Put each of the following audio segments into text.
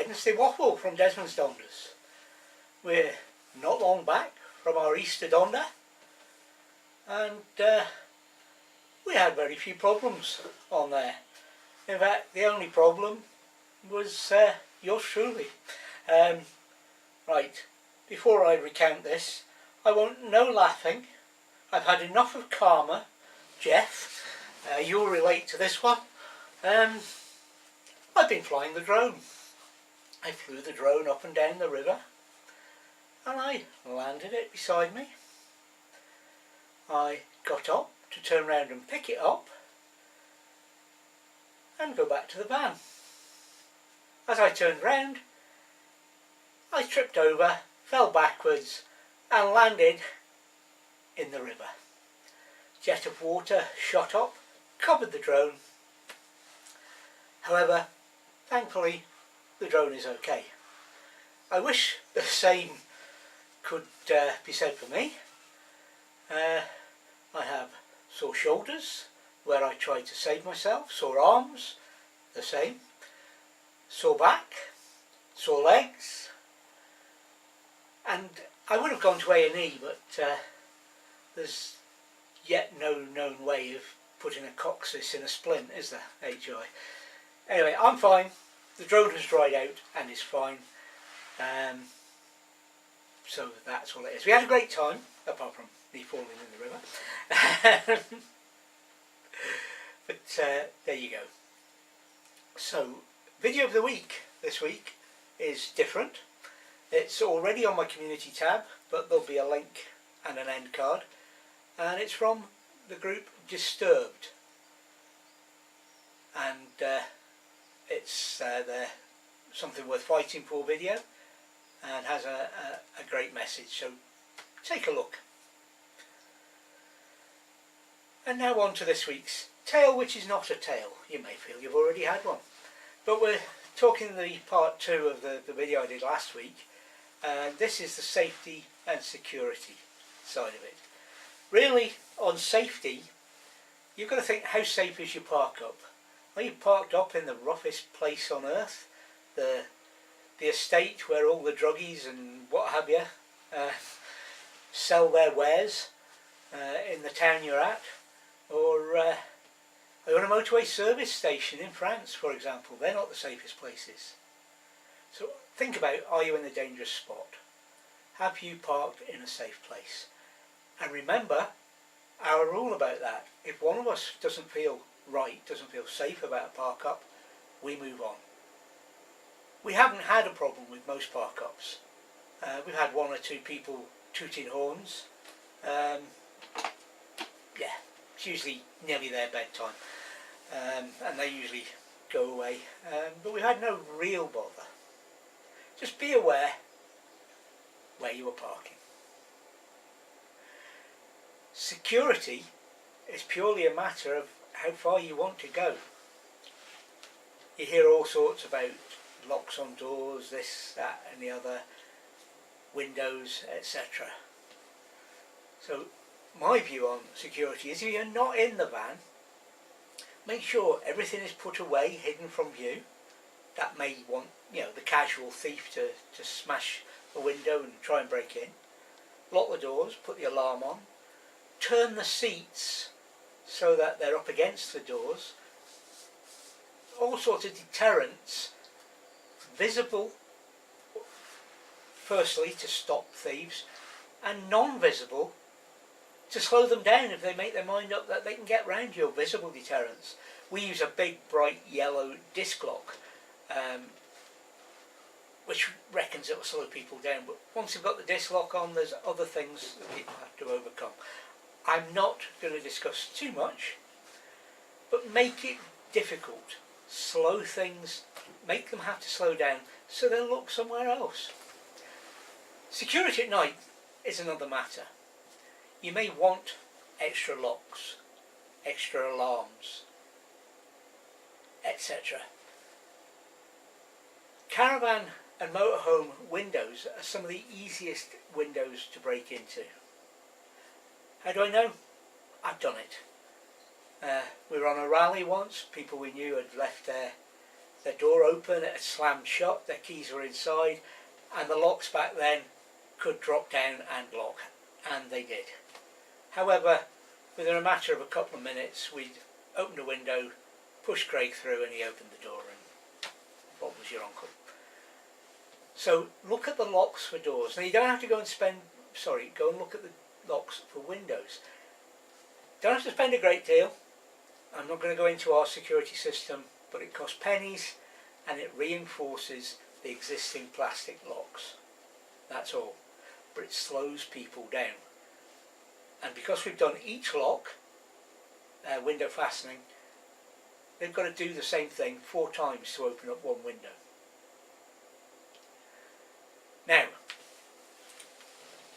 Wednesday waffle from Desmond's Donders. We're not long back from our Easter Donder, and we had very few problems on there. In fact, the only problem was yours truly. Right, before I recount this, I want no laughing. I've had enough of karma. Jeff, you'll relate to this one. I've been flying the drone. I flew the drone up and down the river, and I landed it beside me. I got up to turn around and pick it up and go back to the van. As I turned round, I tripped over, fell backwards and landed in the river. Jet of water shot up, covered the drone. However, thankfully the drone is okay. I wish the same could be said for me. I have sore shoulders where I tried to save myself, sore arms, the same, sore back, sore legs, and I would have gone to A&E, but there's yet no known way of putting a coccyx in a splint, is there, HI? Anyway, I'm fine. The drone has dried out and is fine. So that's all it is. We had a great time, apart from me falling in the river. But there you go. So, video of the week this week is different. It's already on my community tab, but there'll be a link and an end card. And it's from the group Disturbed. And it's their Something Worth Fighting For video, and has a great message, so take a look. And now on to this week's tale, which is not a tale. You may feel you've already had one, but we're talking the part 2 of the video I did last week, and this is the safety and security side of it. Really, on safety, you've got to think, how safe is your park up? Are you parked up in the roughest place on earth? The estate where all the druggies and what have you sell their wares in the town you're at? Or are you on a motorway service station in France, for example? They're not the safest places. So think about, are you in a dangerous spot? Have you parked in a safe place? And remember our rule about that. If one of us doesn't feel right, doesn't feel safe about a park up, we move on. We haven't had a problem with most park ups. We've had 1 or 2 people tooting horns. Yeah, it's usually nearly their bedtime, and they usually go away. But we've had no real bother. Just be aware where you are parking. Security is purely a matter of how far you want to go. You hear all sorts about locks on doors, this, that and the other, windows, etc. So my view on security is, if you're not in the van, make sure everything is put away, hidden from view. That may want, the casual thief to smash a window and try and break in. Lock the doors, put the alarm on, turn the seats so that they're up against the doors. All sorts of deterrents, visible firstly to stop thieves, and non-visible to slow them down if they make their mind up that they can get round your visible deterrents. We use a big bright yellow disc lock, which reckons it will slow people down, but once you've got the disc lock on, there's other things that people have to overcome. I'm not going to discuss too much, but make it difficult. Slow things, make them have to slow down so they'll look somewhere else. Security at night is another matter. You may want extra locks, extra alarms, etc. Caravan and motorhome windows are some of the easiest windows to break into. How do I know? I've done it. We were on a rally once. People we knew had left their their door open, it had slammed shut, their keys were inside, and the locks back then could drop down and lock, and they did. However, within a matter of a couple of minutes, we'd opened a window, pushed Craig through, and he opened the door, and Bob was your uncle. So look at the locks for doors. Now you don't have to go and look at the locks for windows. Don't have to spend a great deal. I'm not going to go into our security system, but it costs pennies and it reinforces the existing plastic locks. That's all. But it slows people down. And because we've done each lock, window fastening, they've got to do the same thing 4 times to open up one window. Now,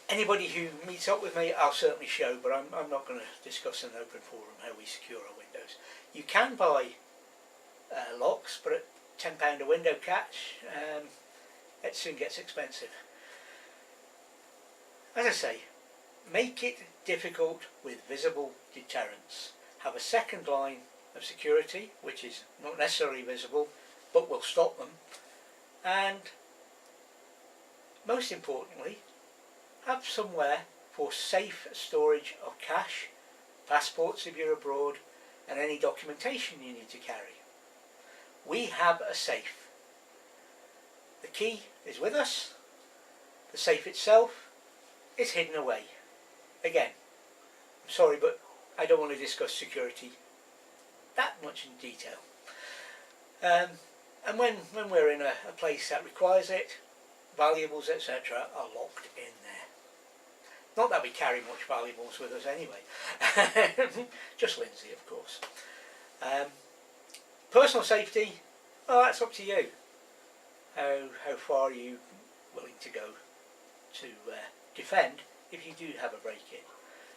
anybody who meets up with me, I'll certainly show, but I'm not going to discuss in an open forum how we secure our windows. You can buy locks, but at £10 a window catch, it soon gets expensive. As I say, make it difficult with visible deterrents. Have a second line of security, which is not necessarily visible, but will stop them. And most importantly, have somewhere for safe storage of cash, passports if you're abroad, and any documentation you need to carry. We have a safe. The key is with us. The safe itself is hidden away. Again, I'm sorry, but I don't want to discuss security that much in detail. And when we're in a place that requires it, valuables, etc. are locked in there. Not that we carry much valuables with us anyway. Just Lindsay, of course. Personal safety, well, that's up to you. How far are you willing to go to defend if you do have a break-in?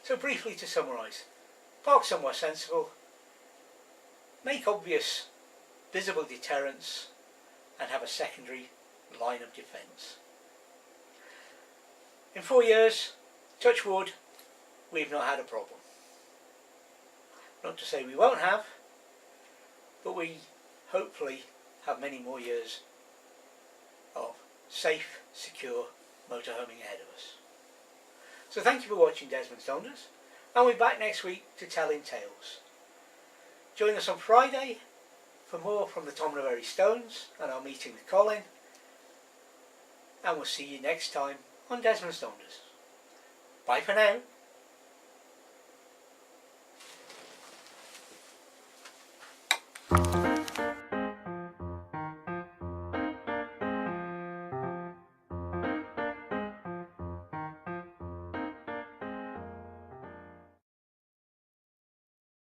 So briefly to summarise, park somewhere sensible, make obvious visible deterrents, and have a secondary line of defence. In 4 years, touch wood, we've not had a problem. Not to say we won't have, but we hopefully have many more years of safe, secure motorhoming ahead of us. So thank you for watching Desmond Saunders, and we'll be back next week to tell in tales. Join us on Friday for more from the Tom Ravelli Stones and our meeting with Colin, and we'll see you next time on Desmond Saunders. Bye for now.